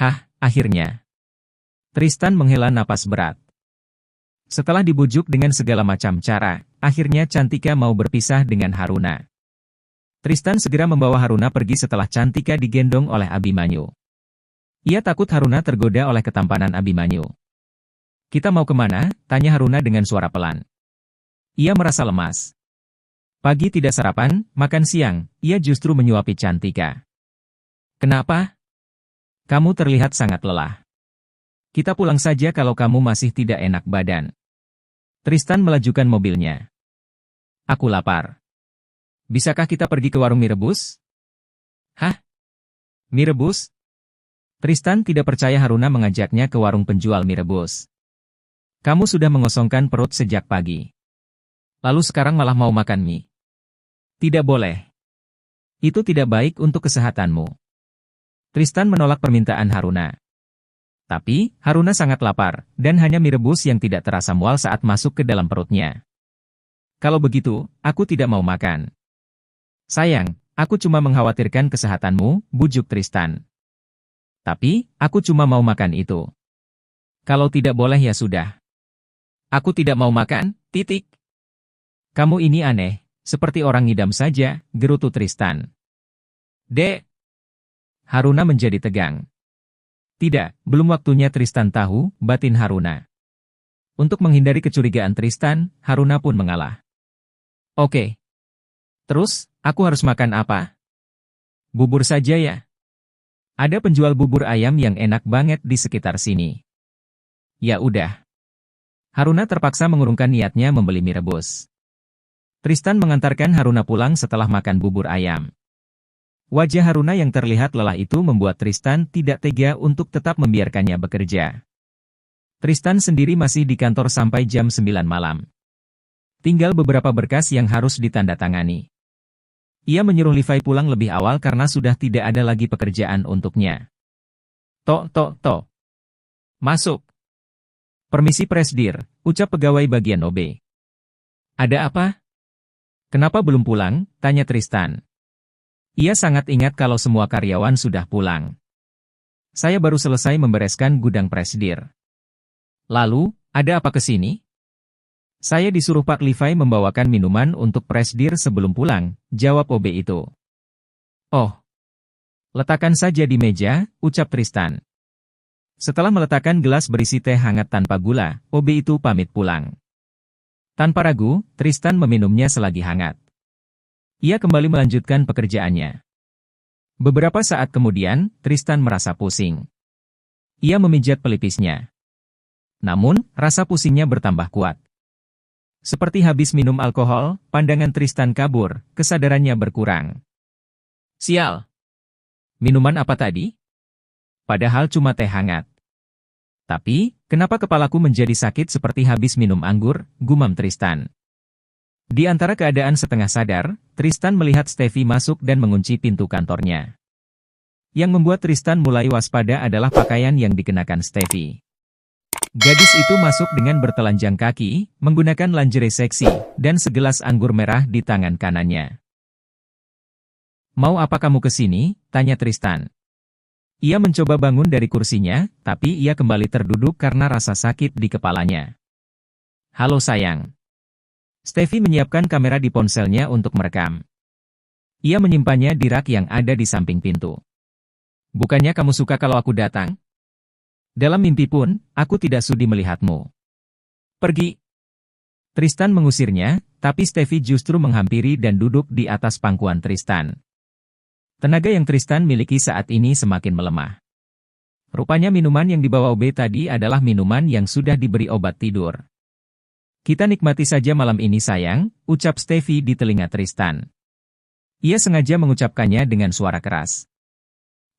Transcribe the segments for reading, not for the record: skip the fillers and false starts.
Hah, akhirnya. Tristan menghela napas berat. Setelah dibujuk dengan segala macam cara, akhirnya Cantika mau berpisah dengan Haruna. Tristan segera membawa Haruna pergi setelah Cantika digendong oleh Abimanyu. Ia takut Haruna tergoda oleh ketampanan Abimanyu. "Kita mau kemana?" tanya Haruna dengan suara pelan. Ia merasa lemas. Pagi tidak sarapan, makan siang, ia justru menyuapi Cantika. "Kenapa? Kamu terlihat sangat lelah. Kita pulang saja kalau kamu masih tidak enak badan." Tristan melajukan mobilnya. "Aku lapar. Bisakah kita pergi ke warung mie rebus?" "Hah? Mie rebus?" Tristan tidak percaya Haruna mengajaknya ke warung penjual mie rebus. "Kamu sudah mengosongkan perut sejak pagi. Lalu sekarang malah mau makan mie. Tidak boleh. Itu tidak baik untuk kesehatanmu." Tristan menolak permintaan Haruna. Tapi, Haruna sangat lapar, dan hanya mie rebus yang tidak terasa mual saat masuk ke dalam perutnya. "Kalau begitu, aku tidak mau makan." "Sayang, aku cuma mengkhawatirkan kesehatanmu," bujuk Tristan. "Tapi, aku cuma mau makan itu." "Kalau tidak boleh ya sudah. Aku tidak mau makan, titik." "Kamu ini aneh, seperti orang ngidam saja," gerutu Tristan. "Dek." Haruna menjadi tegang. Tidak, belum waktunya Tristan tahu batin Haruna. Untuk menghindari kecurigaan Tristan, Haruna pun mengalah. "Oke. Terus, aku harus makan apa?" "Bubur saja ya. Ada penjual bubur ayam yang enak banget di sekitar sini." "Ya udah." Haruna terpaksa mengurungkan niatnya membeli mie rebus. Tristan mengantarkan Haruna pulang setelah makan bubur ayam. Wajah Haruna yang terlihat lelah itu membuat Tristan tidak tega untuk tetap membiarkannya bekerja. Tristan sendiri masih di kantor sampai jam 9 malam. Tinggal beberapa berkas yang harus ditandatangani. Ia menyuruh Levi pulang lebih awal karena sudah tidak ada lagi pekerjaan untuknya. "Tok, tok, tok. Masuk." "Permisi Presdir," ucap pegawai bagian OB. "Ada apa?" "Kenapa belum pulang?" tanya Tristan. Ia sangat ingat kalau semua karyawan sudah pulang. "Saya baru selesai membereskan gudang Presdir." "Lalu, ada apa ke sini?" "Saya disuruh Pak Levi membawakan minuman untuk Presdir sebelum pulang," jawab OB itu. "Oh. Letakkan saja di meja," ucap Tristan. Setelah meletakkan gelas berisi teh hangat tanpa gula, OB itu pamit pulang. Tanpa ragu, Tristan meminumnya selagi hangat. Ia kembali melanjutkan pekerjaannya. Beberapa saat kemudian, Tristan merasa pusing. Ia memijat pelipisnya. Namun, rasa pusingnya bertambah kuat. Seperti habis minum alkohol, pandangan Tristan kabur, kesadarannya berkurang. "Sial! Minuman apa tadi? Padahal cuma teh hangat. Tapi, kenapa kepalaku menjadi sakit seperti habis minum anggur?" gumam Tristan. Di antara keadaan setengah sadar, Tristan melihat Steffi masuk dan mengunci pintu kantornya. Yang membuat Tristan mulai waspada adalah pakaian yang dikenakan Steffi. Gadis itu masuk dengan bertelanjang kaki, menggunakan lingerie seksi, dan segelas anggur merah di tangan kanannya. "Mau apa kamu ke sini?" tanya Tristan. Ia mencoba bangun dari kursinya, tapi ia kembali terduduk karena rasa sakit di kepalanya. "Halo sayang." Steffi menyiapkan kamera di ponselnya untuk merekam. Ia menyimpannya di rak yang ada di samping pintu. "Bukannya kamu suka kalau aku datang? Dalam mimpi pun, aku tidak sudi melihatmu. Pergi." Tristan mengusirnya, tapi Steffi justru menghampiri dan duduk di atas pangkuan Tristan. Tenaga yang Tristan miliki saat ini semakin melemah. Rupanya minuman yang dibawa OB tadi adalah minuman yang sudah diberi obat tidur. "Kita nikmati saja malam ini sayang," ucap Steffi di telinga Tristan. Ia sengaja mengucapkannya dengan suara keras.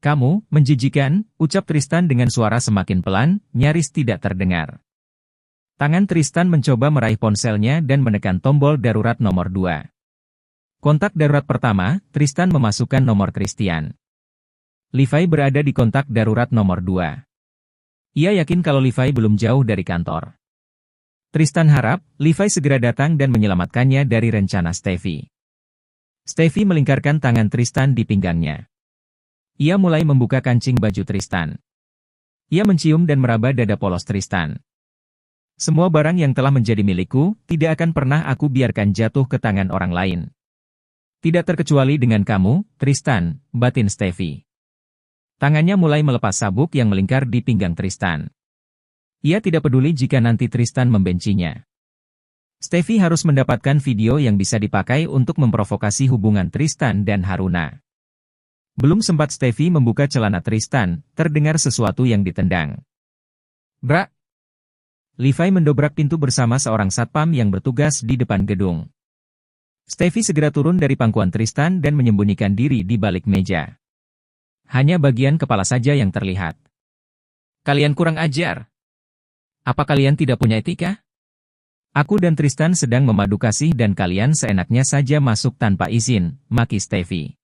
"Kamu, menjijikan," ucap Tristan dengan suara semakin pelan, nyaris tidak terdengar. Tangan Tristan mencoba meraih ponselnya dan menekan tombol darurat nomor 2. Kontak darurat pertama, Tristan memasukkan nomor Christian. Levi berada di kontak darurat nomor 2. Ia yakin kalau Levi belum jauh dari kantor. Tristan harap, Levi segera datang dan menyelamatkannya dari rencana Steffi. Steffi melingkarkan tangan Tristan di pinggangnya. Ia mulai membuka kancing baju Tristan. Ia mencium dan meraba dada polos Tristan. Semua barang yang telah menjadi milikku, tidak akan pernah aku biarkan jatuh ke tangan orang lain. Tidak terkecuali dengan kamu, Tristan, batin Steffi. Tangannya mulai melepas sabuk yang melingkar di pinggang Tristan. Ia tidak peduli jika nanti Tristan membencinya. Steffi harus mendapatkan video yang bisa dipakai untuk memprovokasi hubungan Tristan dan Haruna. Belum sempat Steffi membuka celana Tristan, terdengar sesuatu yang ditendang. Brak! Levi mendobrak pintu bersama seorang satpam yang bertugas di depan gedung. Steffi segera turun dari pangkuan Tristan dan menyembunyikan diri di balik meja. Hanya bagian kepala saja yang terlihat. Kalian kurang ajar. Apa kalian tidak punya etika? Aku dan Tristan sedang memadu kasih dan kalian seenaknya saja masuk tanpa izin, maki Steffi.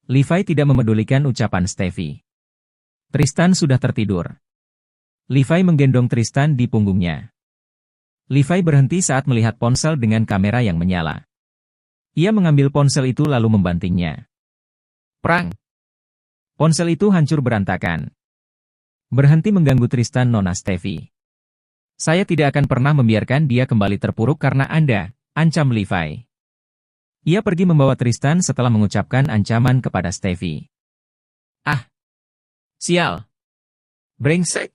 Levi tidak memedulikan ucapan Steffi. Tristan sudah tertidur. Levi menggendong Tristan di punggungnya. Levi berhenti saat melihat ponsel dengan kamera yang menyala. Ia mengambil ponsel itu lalu membantingnya. Prang! Ponsel itu hancur berantakan. Berhenti mengganggu Tristan, Nona Steffi. Saya tidak akan pernah membiarkan dia kembali terpuruk karena Anda, ancam Levi. Ia pergi membawa Tristan setelah mengucapkan ancaman kepada Steffi. Ah! Sial! Brengsek!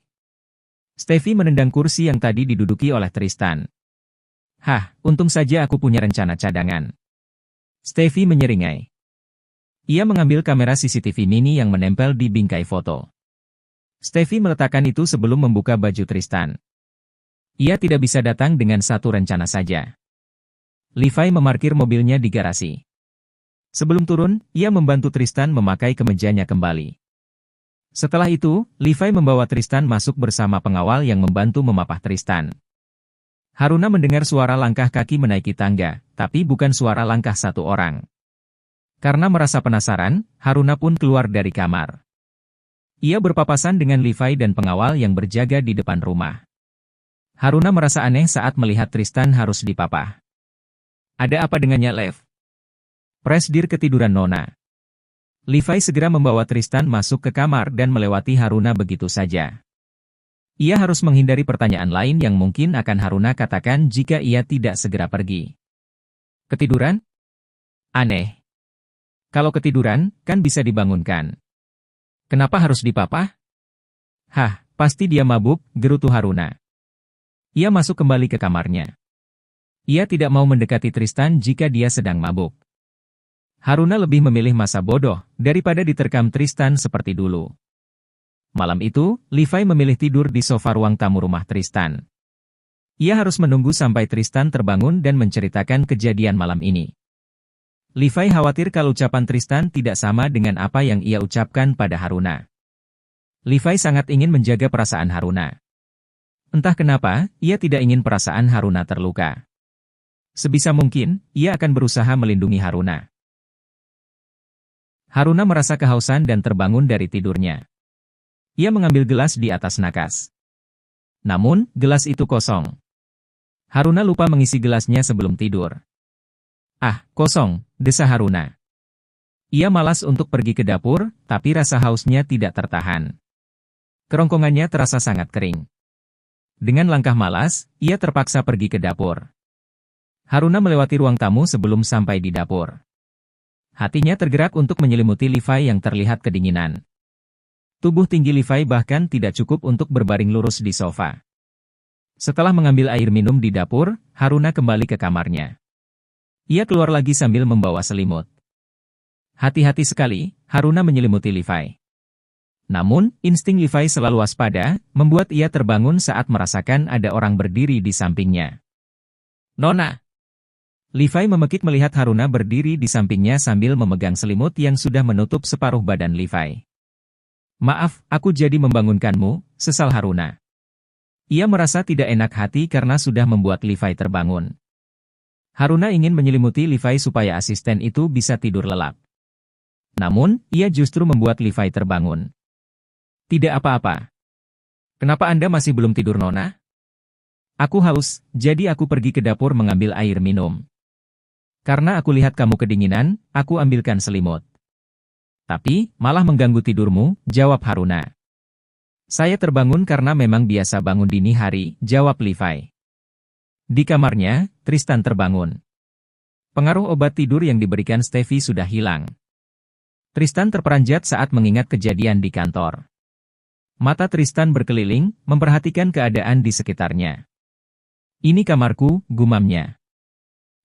Steffi menendang kursi yang tadi diduduki oleh Tristan. Hah, untung saja aku punya rencana cadangan. Steffi menyeringai. Ia mengambil kamera CCTV mini yang menempel di bingkai foto. Steffi meletakkan itu sebelum membuka baju Tristan. Ia tidak bisa datang dengan satu rencana saja. Levi memarkir mobilnya di garasi. Sebelum turun, ia membantu Tristan memakai kemejanya kembali. Setelah itu, Levi membawa Tristan masuk bersama pengawal yang membantu memapah Tristan. Haruna mendengar suara langkah kaki menaiki tangga, tapi bukan suara langkah satu orang. Karena merasa penasaran, Haruna pun keluar dari kamar. Ia berpapasan dengan Levi dan pengawal yang berjaga di depan rumah. Haruna merasa aneh saat melihat Tristan harus dipapah. Ada apa dengannya, Lev? Presdir ketiduran, Nona. Levi segera membawa Tristan masuk ke kamar dan melewati Haruna begitu saja. Ia harus menghindari pertanyaan lain yang mungkin akan Haruna katakan jika ia tidak segera pergi. Ketiduran? Aneh. Kalau ketiduran, kan bisa dibangunkan. Kenapa harus dipapah? Hah, pasti dia mabuk, gerutu Haruna. Ia masuk kembali ke kamarnya. Ia tidak mau mendekati Tristan jika dia sedang mabuk. Haruna lebih memilih masa bodoh daripada diterkam Tristan seperti dulu. Malam itu, Levi memilih tidur di sofa ruang tamu rumah Tristan. Ia harus menunggu sampai Tristan terbangun dan menceritakan kejadian malam ini. Levi khawatir kalau ucapan Tristan tidak sama dengan apa yang ia ucapkan pada Haruna. Levi sangat ingin menjaga perasaan Haruna. Entah kenapa, ia tidak ingin perasaan Haruna terluka. Sebisa mungkin, ia akan berusaha melindungi Haruna. Haruna merasa kehausan dan terbangun dari tidurnya. Ia mengambil gelas di atas nakas. Namun, gelas itu kosong. Haruna lupa mengisi gelasnya sebelum tidur. Ah, kosong, desa Haruna. Ia malas untuk pergi ke dapur, tapi rasa hausnya tidak tertahan. Kerongkongannya terasa sangat kering. Dengan langkah malas, ia terpaksa pergi ke dapur. Haruna melewati ruang tamu sebelum sampai di dapur. Hatinya tergerak untuk menyelimuti Levi yang terlihat kedinginan. Tubuh tinggi Levi bahkan tidak cukup untuk berbaring lurus di sofa. Setelah mengambil air minum di dapur, Haruna kembali ke kamarnya. Ia keluar lagi sambil membawa selimut. Hati-hati sekali, Haruna menyelimuti Levi. Namun, insting Levi selalu waspada, membuat ia terbangun saat merasakan ada orang berdiri di sampingnya. Nona! Levi memekik melihat Haruna berdiri di sampingnya sambil memegang selimut yang sudah menutup separuh badan Levi. Maaf, aku jadi membangunkanmu, sesal Haruna. Ia merasa tidak enak hati karena sudah membuat Levi terbangun. Haruna ingin menyelimuti Levi supaya asisten itu bisa tidur lelap. Namun, ia justru membuat Levi terbangun. Tidak apa-apa. Kenapa Anda masih belum tidur, Nona? Aku haus, jadi aku pergi ke dapur mengambil air minum. Karena aku lihat kamu kedinginan, aku ambilkan selimut. Tapi, malah mengganggu tidurmu, jawab Haruna. Saya terbangun karena memang biasa bangun dini hari, jawab Levi. Di kamarnya, Tristan terbangun. Pengaruh obat tidur yang diberikan Stevie sudah hilang. Tristan terperanjat saat mengingat kejadian di kantor. Mata Tristan berkeliling, memperhatikan keadaan di sekitarnya. Ini kamarku, gumamnya.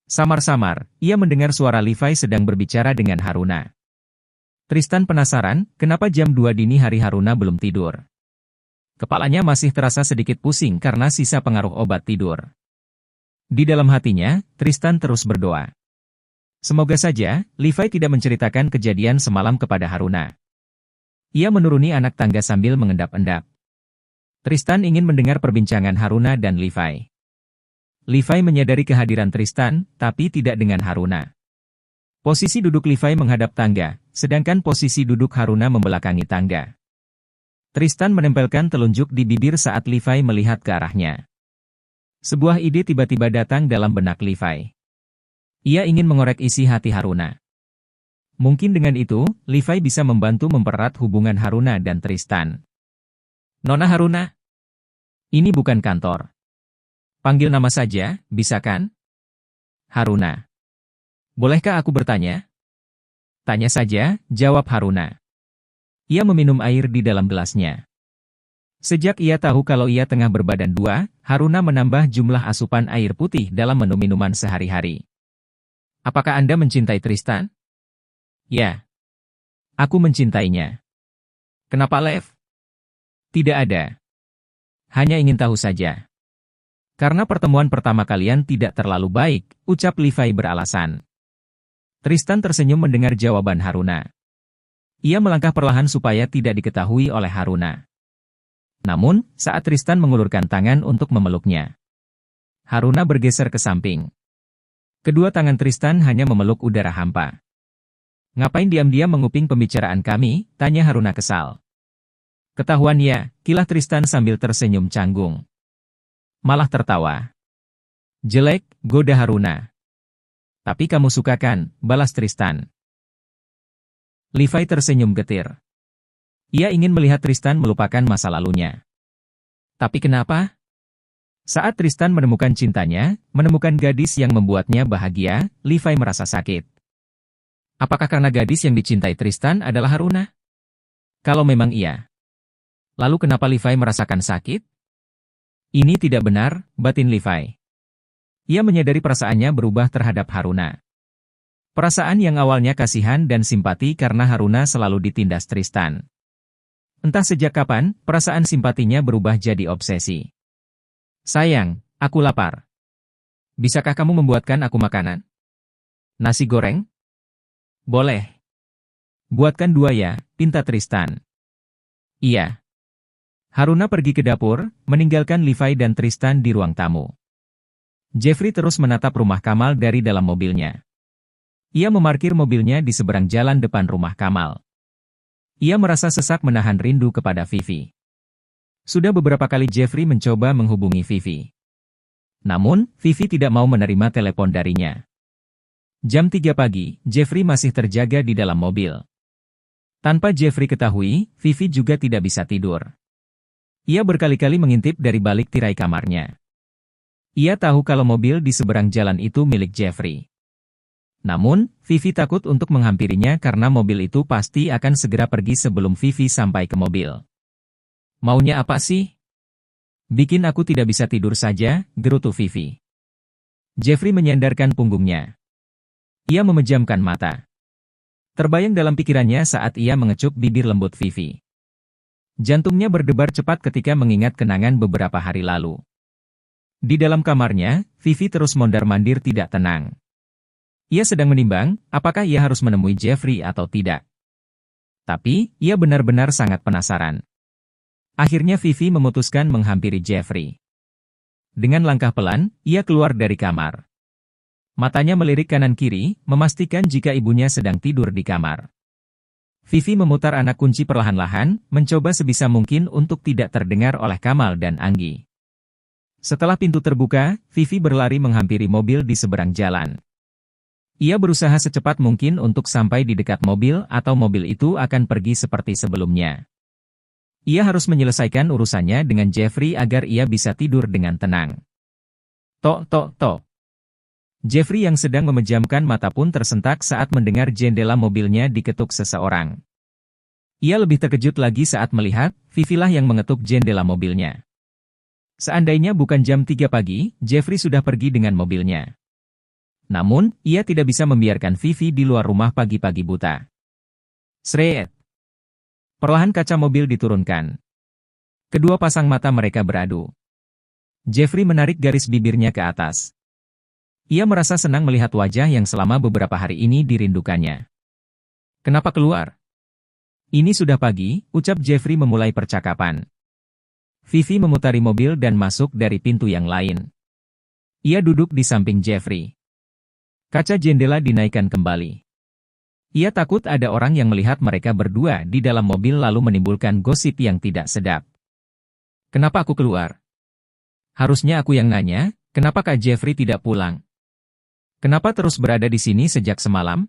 Samar-samar, ia mendengar suara Levi sedang berbicara dengan Haruna. Tristan penasaran, kenapa jam 2 dini hari Haruna belum tidur. Kepalanya masih terasa sedikit pusing karena sisa pengaruh obat tidur. Di dalam hatinya, Tristan terus berdoa. Semoga saja, Levi tidak menceritakan kejadian semalam kepada Haruna. Ia menuruni anak tangga sambil mengendap-endap. Tristan ingin mendengar perbincangan Haruna dan Levi. Levi menyadari kehadiran Tristan, tapi tidak dengan Haruna. Posisi duduk Levi menghadap tangga, sedangkan posisi duduk Haruna membelakangi tangga. Tristan menempelkan telunjuk di bibir saat Levi melihat ke arahnya. Sebuah ide tiba-tiba datang dalam benak Levi. Ia ingin mengorek isi hati Haruna. Mungkin dengan itu, Levi bisa membantu mempererat hubungan Haruna dan Tristan. Nona Haruna? Ini bukan kantor. Panggil nama saja, bisa kan? Haruna. Bolehkah aku bertanya? Tanya saja, jawab Haruna. Ia meminum air di dalam gelasnya. Sejak ia tahu kalau ia tengah berbadan dua, Haruna menambah jumlah asupan air putih dalam menu minuman sehari-hari. Apakah Anda mencintai Tristan? Ya. Aku mencintainya. Kenapa, Lev? Tidak ada. Hanya ingin tahu saja. Karena pertemuan pertama kalian tidak terlalu baik, ucap Levi beralasan. Tristan tersenyum mendengar jawaban Haruna. Ia melangkah perlahan supaya tidak diketahui oleh Haruna. Namun, saat Tristan mengulurkan tangan untuk memeluknya, Haruna bergeser ke samping. Kedua tangan Tristan hanya memeluk udara hampa. Ngapain diam-diam menguping pembicaraan kami? Tanya Haruna kesal. Ketahuan ya, kilah Tristan sambil tersenyum canggung. Malah tertawa. Jelek, goda Haruna. Tapi kamu suka kan, balas Tristan. Levi tersenyum getir. Ia ingin melihat Tristan melupakan masa lalunya. Tapi kenapa? Saat Tristan menemukan cintanya, menemukan gadis yang membuatnya bahagia, Levi merasa sakit. Apakah karena gadis yang dicintai Tristan adalah Haruna? Kalau memang iya. Lalu kenapa Levi merasakan sakit? Ini tidak benar, batin Levi. Ia menyadari perasaannya berubah terhadap Haruna. Perasaan yang awalnya kasihan dan simpati karena Haruna selalu ditindas Tristan. Entah sejak kapan, perasaan simpatinya berubah jadi obsesi. Sayang, aku lapar. Bisakah kamu membuatkan aku makanan? Nasi goreng? Boleh. Buatkan 2 ya, pinta Tristan. Iya. Haruna pergi ke dapur, meninggalkan Levi dan Tristan di ruang tamu. Jeffrey terus menatap rumah Kamal dari dalam mobilnya. Ia memarkir mobilnya di seberang jalan depan rumah Kamal. Ia merasa sesak menahan rindu kepada Vivi. Sudah beberapa kali Jeffrey mencoba menghubungi Vivi. Namun, Vivi tidak mau menerima telepon darinya. Jam 3 pagi, Jeffrey masih terjaga di dalam mobil. Tanpa Jeffrey ketahui, Vivi juga tidak bisa tidur. Ia berkali-kali mengintip dari balik tirai kamarnya. Ia tahu kalau mobil di seberang jalan itu milik Jeffrey. Namun, Vivi takut untuk menghampirinya karena mobil itu pasti akan segera pergi sebelum Vivi sampai ke mobil. Maunya apa sih? Bikin aku tidak bisa tidur saja, gerutu Vivi. Jeffrey menyandarkan punggungnya. Ia memejamkan mata. Terbayang dalam pikirannya saat ia mengecup bibir lembut Vivi. Jantungnya berdebar cepat ketika mengingat kenangan beberapa hari lalu. Di dalam kamarnya, Vivi terus mondar-mandir tidak tenang. Ia sedang menimbang, apakah ia harus menemui Jeffrey atau tidak. Tapi, ia benar-benar sangat penasaran. Akhirnya Vivi memutuskan menghampiri Jeffrey. Dengan langkah pelan, ia keluar dari kamar. Matanya melirik kanan-kiri, memastikan jika ibunya sedang tidur di kamar. Vivi memutar anak kunci perlahan-lahan, mencoba sebisa mungkin untuk tidak terdengar oleh Kamal dan Anggi. Setelah pintu terbuka, Vivi berlari menghampiri mobil di seberang jalan. Ia berusaha secepat mungkin untuk sampai di dekat mobil atau mobil itu akan pergi seperti sebelumnya. Ia harus menyelesaikan urusannya dengan Jeffrey agar ia bisa tidur dengan tenang. Tok tok tok. Jeffrey yang sedang memejamkan mata pun tersentak saat mendengar jendela mobilnya diketuk seseorang. Ia lebih terkejut lagi saat melihat Vivi lah yang mengetuk jendela mobilnya. Seandainya bukan jam 3 pagi, Jeffrey sudah pergi dengan mobilnya. Namun, ia tidak bisa membiarkan Vivi di luar rumah pagi-pagi buta. Sreet. Perlahan kaca mobil diturunkan. Kedua pasang mata mereka beradu. Jeffrey menarik garis bibirnya ke atas. Ia merasa senang melihat wajah yang selama beberapa hari ini dirindukannya. Kenapa keluar? Ini sudah pagi, ucap Jeffrey memulai percakapan. Vivi memutari mobil dan masuk dari pintu yang lain. Ia duduk di samping Jeffrey. Kaca jendela dinaikkan kembali. Ia takut ada orang yang melihat mereka berdua di dalam mobil lalu menimbulkan gosip yang tidak sedap. Kenapa aku keluar? Harusnya aku yang nanya, kenapa Kak Jeffrey tidak pulang? Kenapa terus berada di sini sejak semalam?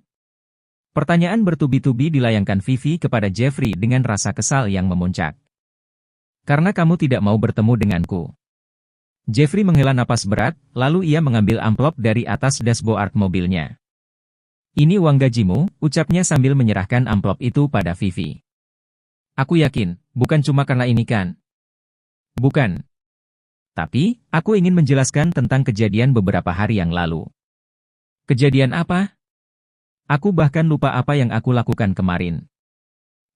Pertanyaan bertubi-tubi dilayangkan Vivi kepada Jeffrey dengan rasa kesal yang memuncak. Karena kamu tidak mau bertemu denganku. Jeffrey menghela napas berat, lalu ia mengambil amplop dari atas dashboard mobilnya. Ini uang gajimu, ucapnya sambil menyerahkan amplop itu pada Vivi. Aku yakin, bukan cuma karena ini kan? Bukan. Tapi, aku ingin menjelaskan tentang kejadian beberapa hari yang lalu. Kejadian apa? Aku bahkan lupa apa yang aku lakukan kemarin.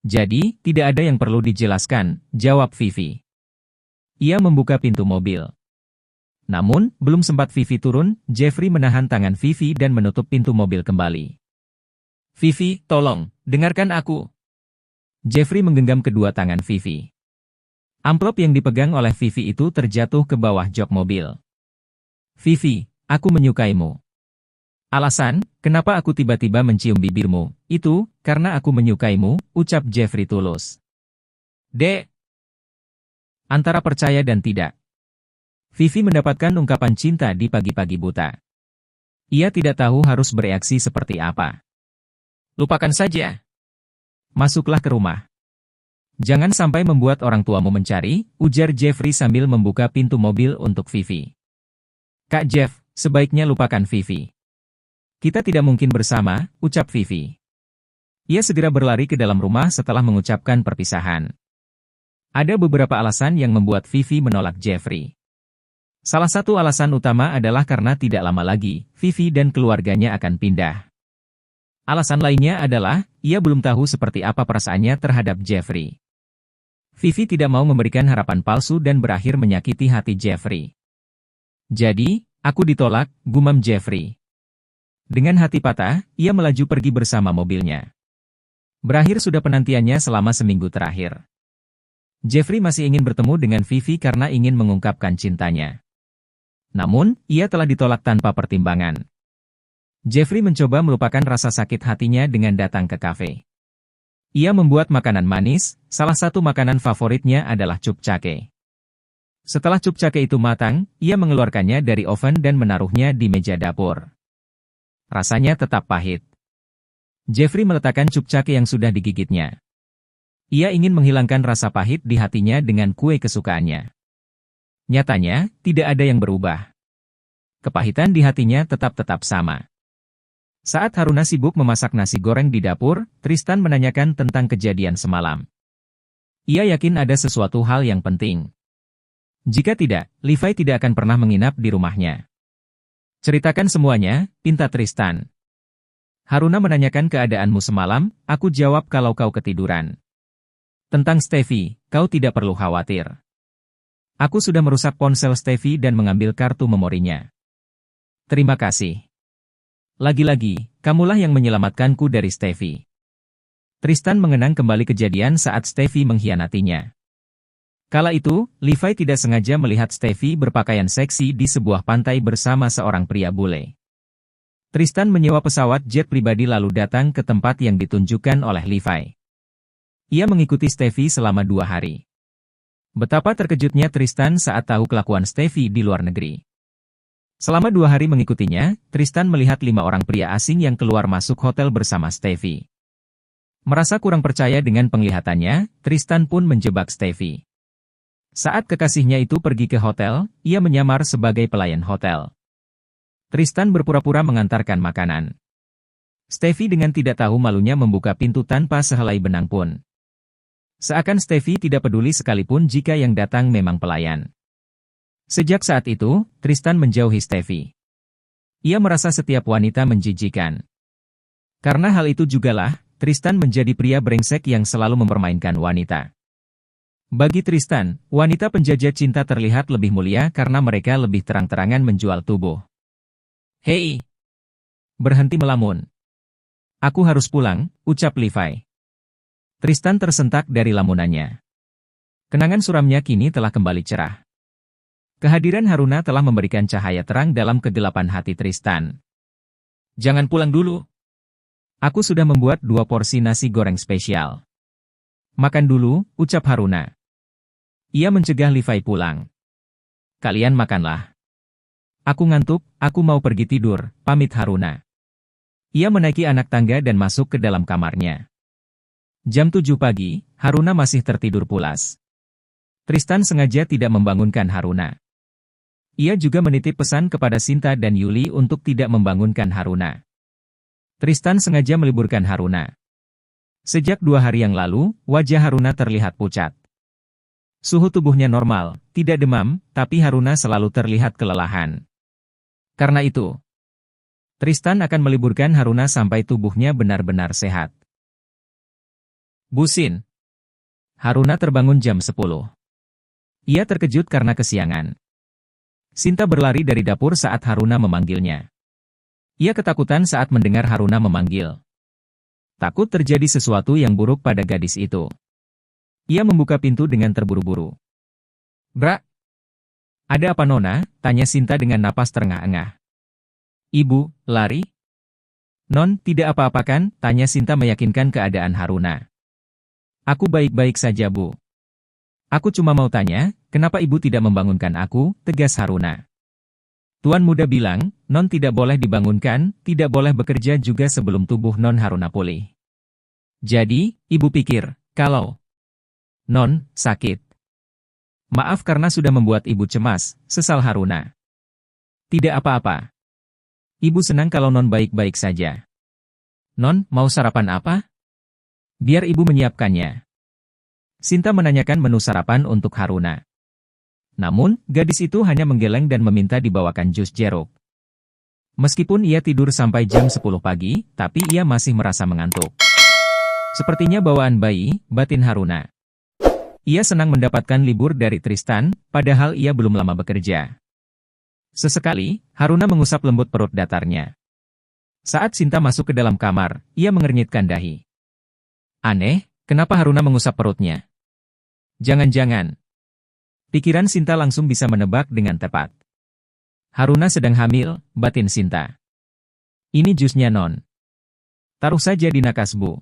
Jadi, tidak ada yang perlu dijelaskan, jawab Vivi. Ia membuka pintu mobil. Namun, belum sempat Vivi turun, Jeffrey menahan tangan Vivi dan menutup pintu mobil kembali. Vivi, tolong, dengarkan aku. Jeffrey menggenggam kedua tangan Vivi. Amplop yang dipegang oleh Vivi itu terjatuh ke bawah jok mobil. Vivi, aku menyukaimu. Alasan, kenapa aku tiba-tiba mencium bibirmu, itu, karena aku menyukaimu, ucap Jeffrey tulus. Dek. Antara percaya dan tidak. Vivi mendapatkan ungkapan cinta di pagi-pagi buta. Ia tidak tahu harus bereaksi seperti apa. Lupakan saja. Masuklah ke rumah. Jangan sampai membuat orang tuamu mencari, ujar Jeffrey sambil membuka pintu mobil untuk Vivi. Kak Jeff, sebaiknya lupakan Vivi. Kita tidak mungkin bersama, ucap Vivi. Ia segera berlari ke dalam rumah setelah mengucapkan perpisahan. Ada beberapa alasan yang membuat Vivi menolak Jeffrey. Salah satu alasan utama adalah karena tidak lama lagi, Vivi dan keluarganya akan pindah. Alasan lainnya adalah, ia belum tahu seperti apa perasaannya terhadap Jeffrey. Vivi tidak mau memberikan harapan palsu dan berakhir menyakiti hati Jeffrey. Jadi, aku ditolak, gumam Jeffrey. Dengan hati patah, ia melaju pergi bersama mobilnya. Berakhir sudah penantiannya selama seminggu terakhir. Jeffrey masih ingin bertemu dengan Vivi karena ingin mengungkapkan cintanya. Namun, ia telah ditolak tanpa pertimbangan. Jeffrey mencoba melupakan rasa sakit hatinya dengan datang ke kafe. Ia membuat makanan manis, salah satu makanan favoritnya adalah cupcake. Setelah cupcake itu matang, ia mengeluarkannya dari oven dan menaruhnya di meja dapur. Rasanya tetap pahit. Jeffrey meletakkan cupcake yang sudah digigitnya. Ia ingin menghilangkan rasa pahit di hatinya dengan kue kesukaannya. Nyatanya, tidak ada yang berubah. Kepahitan di hatinya tetap sama. Saat Haruna sibuk memasak nasi goreng di dapur, Tristan menanyakan tentang kejadian semalam. Ia yakin ada sesuatu hal yang penting. Jika tidak, Levi tidak akan pernah menginap di rumahnya. Ceritakan semuanya, pinta Tristan. Haruna menanyakan keadaanmu semalam, aku jawab kalau kau ketiduran. Tentang Steffi, kau tidak perlu khawatir. Aku sudah merusak ponsel Steffi dan mengambil kartu memorinya. Terima kasih. Lagi-lagi, kamulah yang menyelamatkanku dari Steffi. Tristan mengenang kembali kejadian saat Steffi mengkhianatinya. Kala itu, Levi tidak sengaja melihat Steffi berpakaian seksi di sebuah pantai bersama seorang pria bule. Tristan menyewa pesawat jet pribadi lalu datang ke tempat yang ditunjukkan oleh Levi. Ia mengikuti Steffi selama 2 hari. Betapa terkejutnya Tristan saat tahu kelakuan Steffi di luar negeri. Selama 2 hari mengikutinya, Tristan melihat 5 orang pria asing yang keluar masuk hotel bersama Steffi. Merasa kurang percaya dengan penglihatannya, Tristan pun menjebak Steffi. Saat kekasihnya itu pergi ke hotel, ia menyamar sebagai pelayan hotel. Tristan berpura-pura mengantarkan makanan. Steffi dengan tidak tahu malunya membuka pintu tanpa sehelai benang pun. Seakan Steffi tidak peduli sekalipun jika yang datang memang pelayan. Sejak saat itu, Tristan menjauhi Steffi. Ia merasa setiap wanita menjijikan. Karena hal itu jugalah, Tristan menjadi pria brengsek yang selalu mempermainkan wanita. Bagi Tristan, wanita penjajah cinta terlihat lebih mulia karena mereka lebih terang-terangan menjual tubuh. Hei! Berhenti melamun. Aku harus pulang, ucap Levi. Tristan tersentak dari lamunannya. Kenangan suramnya kini telah kembali cerah. Kehadiran Haruna telah memberikan cahaya terang dalam kegelapan hati Tristan. Jangan pulang dulu. Aku sudah membuat 2 porsi nasi goreng spesial. Makan dulu, ucap Haruna. Ia mencegah Levi pulang. Kalian makanlah. Aku ngantuk, aku mau pergi tidur, pamit Haruna. Ia menaiki anak tangga dan masuk ke dalam kamarnya. Jam 7 pagi, Haruna masih tertidur pulas. Tristan sengaja tidak membangunkan Haruna. Ia juga menitip pesan kepada Sinta dan Yuli untuk tidak membangunkan Haruna. Tristan sengaja meliburkan Haruna. Sejak 2 hari yang lalu, wajah Haruna terlihat pucat. Suhu tubuhnya normal, tidak demam, tapi Haruna selalu terlihat kelelahan. Karena itu, Tristan akan meliburkan Haruna sampai tubuhnya benar-benar sehat. Busin. Haruna terbangun jam 10. Ia terkejut karena kesiangan. Sinta berlari dari dapur saat Haruna memanggilnya. Ia ketakutan saat mendengar Haruna memanggil. Takut terjadi sesuatu yang buruk pada gadis itu. Ia membuka pintu dengan terburu-buru. Bra! Ada apa Nona? Tanya Sinta dengan napas terengah-engah. Ibu, lari? Non, tidak apa-apa kan? Tanya Sinta meyakinkan keadaan Haruna. Aku baik-baik saja Bu. Aku cuma mau tanya, kenapa ibu tidak membangunkan aku? Tegas Haruna. Tuan muda bilang, Non tidak boleh dibangunkan, tidak boleh bekerja juga sebelum tubuh Non Haruna pulih. Jadi, ibu pikir, kalau Non sakit. Maaf karena sudah membuat ibu cemas, sesal Haruna. Tidak apa-apa. Ibu senang kalau Non baik-baik saja. Non, mau sarapan apa? Biar ibu menyiapkannya. Sinta menanyakan menu sarapan untuk Haruna. Namun, gadis itu hanya menggeleng dan meminta dibawakan jus jeruk. Meskipun ia tidur sampai jam 10 pagi, tapi ia masih merasa mengantuk. Sepertinya bawaan bayi, batin Haruna. Ia senang mendapatkan libur dari Tristan, padahal ia belum lama bekerja. Sesekali, Haruna mengusap lembut perut datarnya. Saat Sinta masuk ke dalam kamar, ia mengernyitkan dahi. Aneh, kenapa Haruna mengusap perutnya? Jangan-jangan. Pikiran Sinta langsung bisa menebak dengan tepat. Haruna sedang hamil, batin Sinta. Ini jusnya Non. Taruh saja di nakas Bu.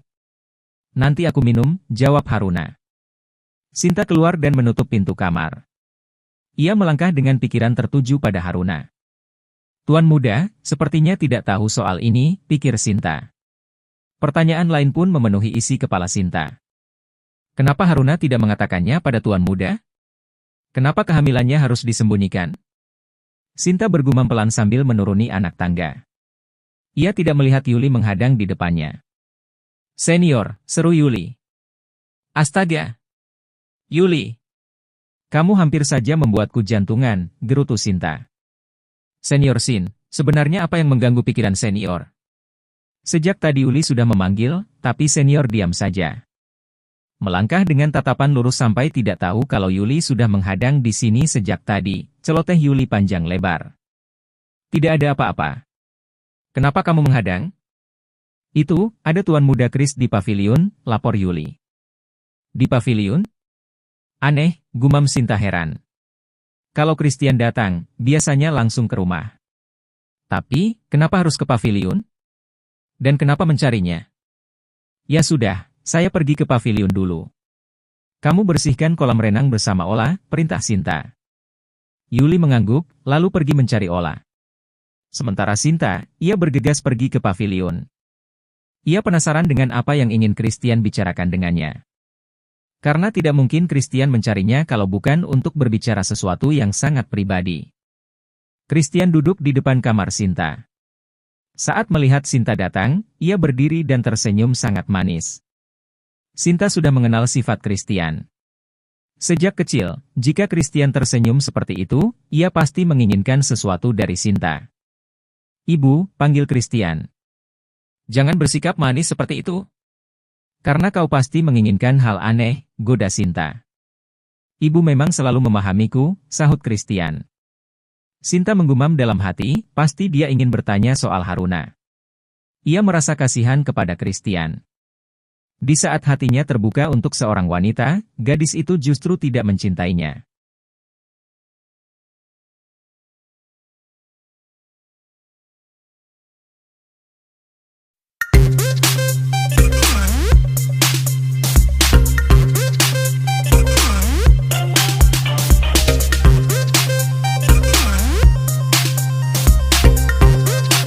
Nanti aku minum, jawab Haruna. Sinta keluar dan menutup pintu kamar. Ia melangkah dengan pikiran tertuju pada Haruna. Tuan muda, sepertinya tidak tahu soal ini, pikir Sinta. Pertanyaan lain pun memenuhi isi kepala Sinta. Kenapa Haruna tidak mengatakannya pada tuan muda? Kenapa kehamilannya harus disembunyikan? Sinta bergumam pelan sambil menuruni anak tangga. Ia tidak melihat Yuli menghadang di depannya. Senior, seru Yuli. Astaga! Yuli! Kamu hampir saja membuatku jantungan, gerutu Sinta. Senior Sin, sebenarnya apa yang mengganggu pikiran senior? Sejak tadi Yuli sudah memanggil, tapi senior diam saja. Melangkah dengan tatapan lurus sampai tidak tahu kalau Yuli sudah menghadang di sini sejak tadi, celoteh Yuli panjang lebar. Tidak ada apa-apa. Kenapa kamu menghadang? Itu, ada tuan muda Chris di pavilion, lapor Yuli. Di pavilion? Aneh, gumam Sinta heran. Kalau Christian datang, biasanya langsung ke rumah. Tapi, kenapa harus ke pavilion? Dan kenapa mencarinya? Ya sudah. Saya pergi ke pavilion dulu. Kamu bersihkan kolam renang bersama Ola, perintah Sinta. Yuli mengangguk, lalu pergi mencari Ola. Sementara Sinta, ia bergegas pergi ke pavilion. Ia penasaran dengan apa yang ingin Christian bicarakan dengannya. Karena tidak mungkin Christian mencarinya kalau bukan untuk berbicara sesuatu yang sangat pribadi. Christian duduk di depan kamar Sinta. Saat melihat Sinta datang, ia berdiri dan tersenyum sangat manis. Sinta sudah mengenal sifat Christian. Sejak kecil, jika Christian tersenyum seperti itu, ia pasti menginginkan sesuatu dari Sinta. "Ibu," panggil Christian. "Jangan bersikap manis seperti itu. Karena kau pasti menginginkan hal aneh," goda Sinta. "Ibu memang selalu memahamiku," sahut Christian. Sinta menggumam dalam hati, pasti dia ingin bertanya soal Haruna. Ia merasa kasihan kepada Christian. Di saat hatinya terbuka untuk seorang wanita, gadis itu justru tidak mencintainya.